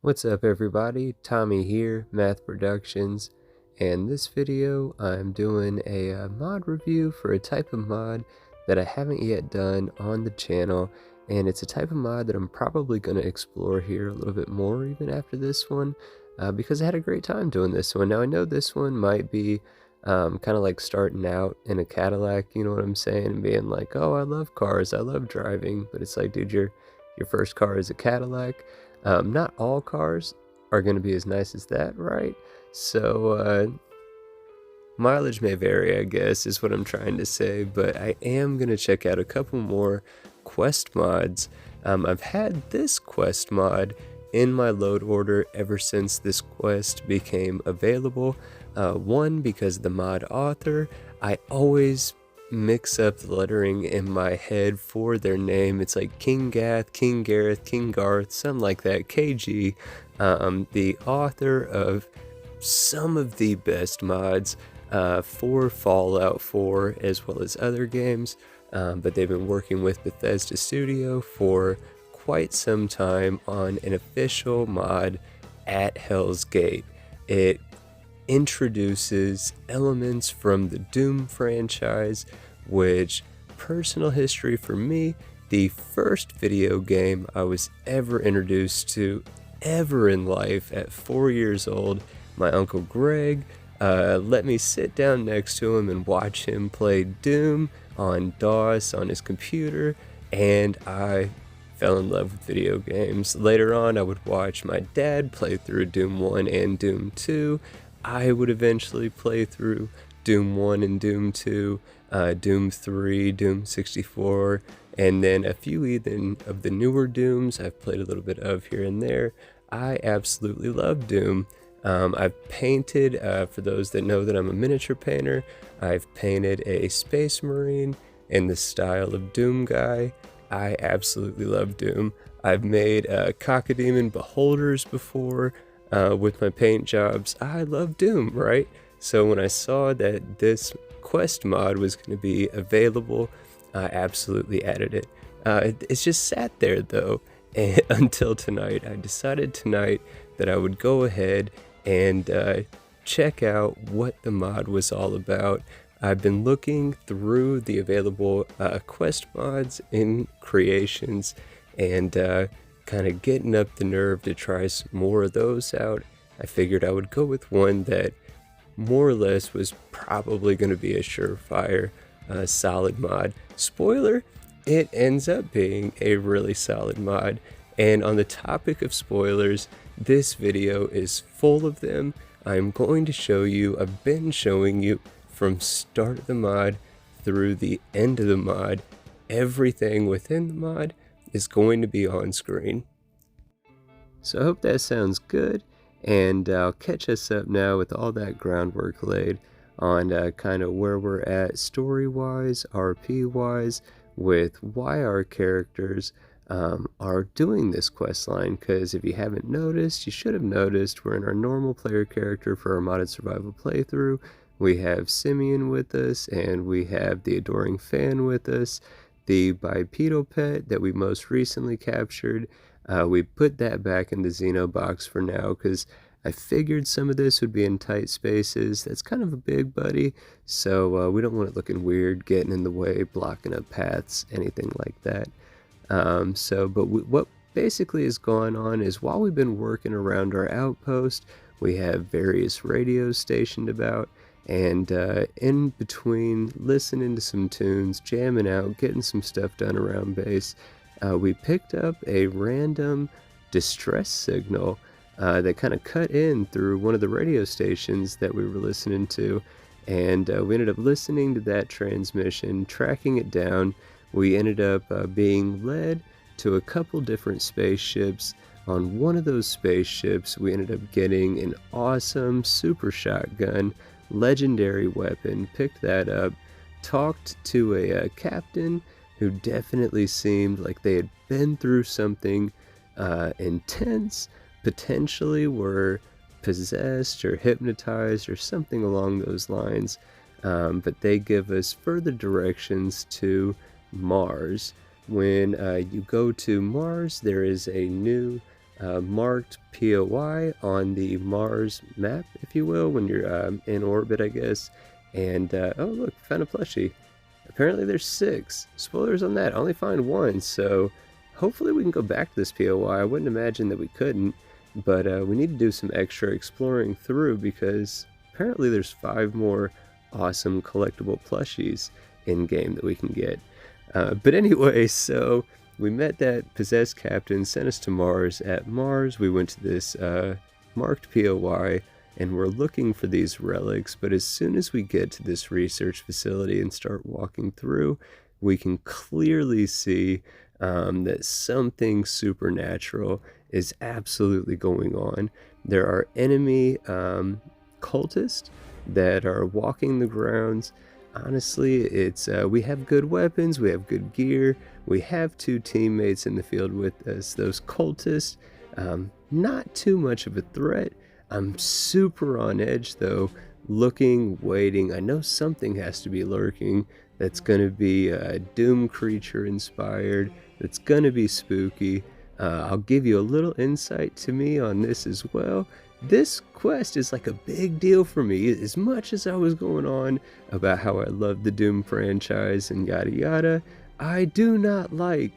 What's up everybody, Tommy here, Math Productions, and this video I'm doing a mod review for a type of mod that I haven't yet done on the channel, and it's a type of mod that I'm probably going to explore here a little bit more even after this one, because I had a great time doing this one. Now I know this one might be kind of like starting out in a Cadillac, you know what I'm saying, and being like, oh, I love cars, I love driving, but it's like, dude, your first car is a Cadillac. Not all cars are going to be as nice as that, right? So, mileage may vary, I guess, is what I'm trying to say, but I am going to check out a couple more quest mods. I've had this quest mod in my load order ever since this quest became available. One, because the mod author, I always mix up the lettering in my head for their name. It's like King Gath, King Gareth, King Garth, something like that. KG, the author of some of the best mods for Fallout 4 as well as other games, but they've been working with Bethesda Studio for quite some time on an official mod at Hell's Gate. It introduces elements from the Doom franchise, which, personal history for me, the first video game I was ever introduced to ever in life at 4 years old. My uncle Greg let me sit down next to him and watch him play Doom on DOS on his computer, and I fell in love with video games. Later on, I would watch my dad play through Doom 1 and Doom 2. I would eventually play through Doom 1 and Doom 2, Doom 3, Doom 64, and then a few even of the newer Dooms I've played a little bit of here and there. I absolutely love Doom. I've painted, for those that know that I'm a miniature painter, I've painted a Space Marine in the style of Doom guy. I absolutely love Doom. I've made Cacodemon beholders before with my paint jobs. I love Doom, right? So when I saw that this quest mod was going to be available, I absolutely added it. It's just sat there though, and until tonight. I decided tonight that I would go ahead and check out what the mod was all about. I've been looking through the available quest mods in creations and kind of getting up the nerve to try some more of those out. I figured I would go with one that more or less was probably going to be a surefire solid mod. Spoiler, it ends up being a really solid mod. And on the topic of spoilers, this video is full of them. I'm going to show you, I've been showing you from start of the mod through the end of the mod. Everything within the mod is going to be on screen. So I hope that sounds good, and I'll catch us up now with all that groundwork laid on kind of where we're at story-wise, RP-wise, with why our characters are doing this quest line. Because if you haven't noticed, you should have noticed we're in our normal player character for our modded survival playthrough. We have Simeon with us, and we have the adoring fan with us. The bipedal pet that we most recently captured, we put that back in the Xeno box for now because I figured some of this would be in tight spaces. That's kind of a big buddy, so we don't want it looking weird, getting in the way, blocking up paths, anything like that. What basically is going on is while we've been working around our outpost, we have various radios stationed about, and in between listening to some tunes, jamming out, getting some stuff done around base, we picked up a random distress signal that kind of cut in through one of the radio stations that we were listening to, and we ended up listening to that transmission, tracking it down. We ended up being led to a couple different spaceships. On one of those spaceships, we ended up getting an awesome super shotgun, legendary weapon, picked that up, talked to a captain who definitely seemed like they had been through something intense, potentially were possessed or hypnotized or something along those lines, but they give us further directions to Mars. When you go to Mars, there is a new marked POI on the Mars map, if you will, when you're in orbit, I guess. And oh look, found a plushie. Apparently there's 6. Spoilers on that, I only find 1, so hopefully we can go back to this POI. I wouldn't imagine that we couldn't, but we need to do some extra exploring through because apparently there's 5 more awesome collectible plushies in game that we can get. But anyway, so we met that possessed captain, sent us to Mars. At Mars, we went to this marked POI, and we're looking for these relics, but as soon as we get to this research facility and start walking through, we can clearly see that something supernatural is absolutely going on. There are enemy cultists that are walking the grounds. Honestly, it's we have good weapons, we have good gear, we have 2 teammates in the field with us. Those cultists, not too much of a threat. I'm super on edge though, looking, waiting. I know something has to be lurking that's gonna be Doom creature inspired, that's gonna be spooky. I'll give you a little insight to me on this as well. This quest is like a big deal for me. As much as I was going on about how I love the Doom franchise and yada yada, I do not like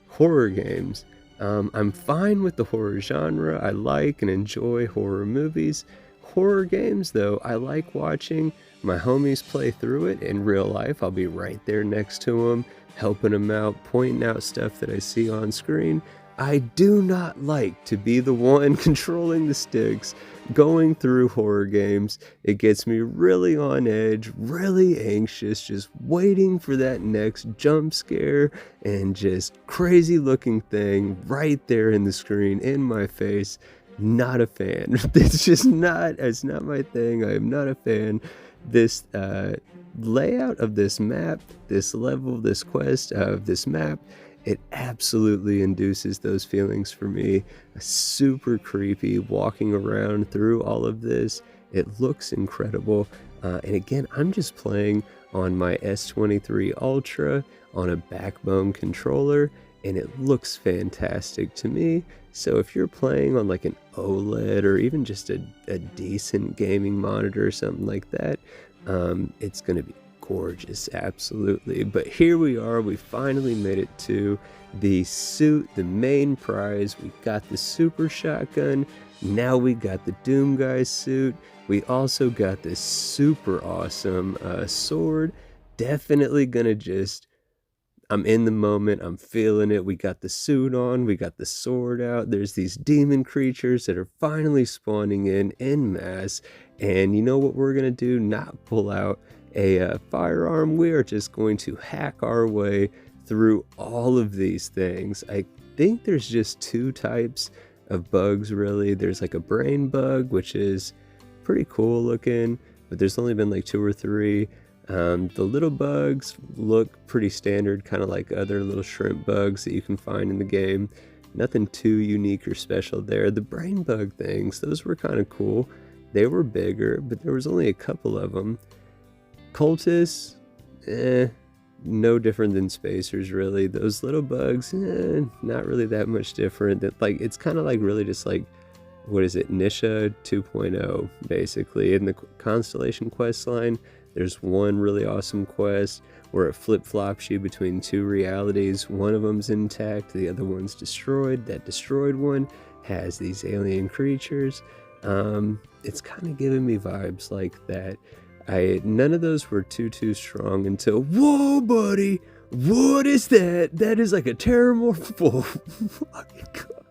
horror games. I'm fine with the horror genre. I like and enjoy horror movies. Horror games, though, I like watching my homies play through it in real life. I'll be right there next to them, helping them out, pointing out stuff that I see on screen. I do not like to be the one controlling the sticks, going through horror games. It gets me really on edge, really anxious, just waiting for that next jump scare and just crazy looking thing right there in the screen, in my face. Not a fan. It's not my thing. I am not a fan. This layout of this map, this level, this quest of this map, it absolutely induces those feelings for me. Super creepy walking around through all of this. It looks incredible. And again, I'm just playing on my S23 Ultra on a Backbone controller, and it looks fantastic to me. So if you're playing on like an OLED or even just a decent gaming monitor or something like that, it's gonna be gorgeous, absolutely. But here we are, we finally made it to the suit, the main prize. We got the super shotgun, now we got the Doom Guy's suit. We also got this super awesome sword. Definitely gonna just, I'm in the moment, I'm feeling it. We got the suit on, we got the sword out. There's these demon creatures that are finally spawning in masse. And you know what we're gonna do? Not pull out a firearm. We are just going to hack our way through all of these things. I think there's just 2 types of bugs really. There's like a brain bug, which is pretty cool looking, but there's only been like 2 or 3. The little bugs look pretty standard, kind of like other little shrimp bugs that you can find in the game. Nothing too unique or special there. The brain bug things, those were kind of cool. They were bigger, but there was only a couple of them. Cultists, no different than spacers really. Those little bugs, not really that much different. That, like, it's kind of like really just like, what is it, Nisha 2.0 basically. In the Constellation quest line, there's one really awesome quest where it flip-flops you between 2 realities. One of them's intact, the other one's destroyed. That destroyed one has these alien creatures. It's kind of giving me vibes like that. None of those were too strong until, whoa buddy, what is that? That is like a terramorph. Oh my god.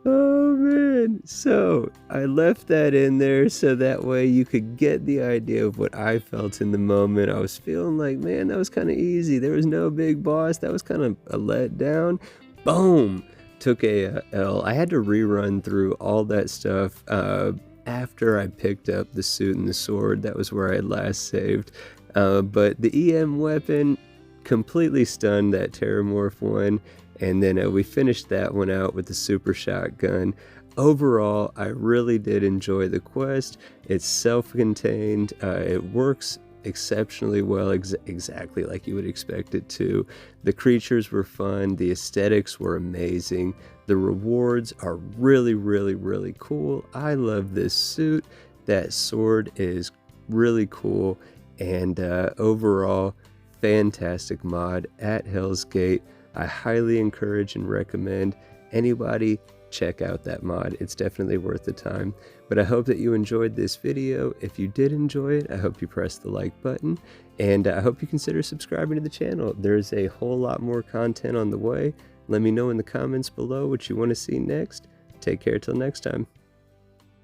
Oh man. So I left that in there so that way you could get the idea of what I felt in the moment. I was feeling like, man, that was kind of easy. There was no big boss. That was kind of a letdown. Boom. Took a L. I had to rerun through all that stuff after I picked up the suit and the sword. That was where I last saved. But the EM weapon completely stunned that Terramorph one. And then we finished that one out with the super shotgun. Overall, I really did enjoy the quest. It's self-contained. It works exceptionally well, exactly like you would expect it to. The creatures were fun, the aesthetics were amazing, the rewards are really, really, really cool. I love this suit. That sword is really cool, and overall, fantastic mod at Hell's Gate. I highly encourage and recommend anybody check out that mod. It's definitely worth the time. But I hope that you enjoyed this video. If you did enjoy it, I hope you press the like button, and I hope you consider subscribing to the channel. There's a whole lot more content on the way. Let me know in the comments below what you want to see next. Take care till next time.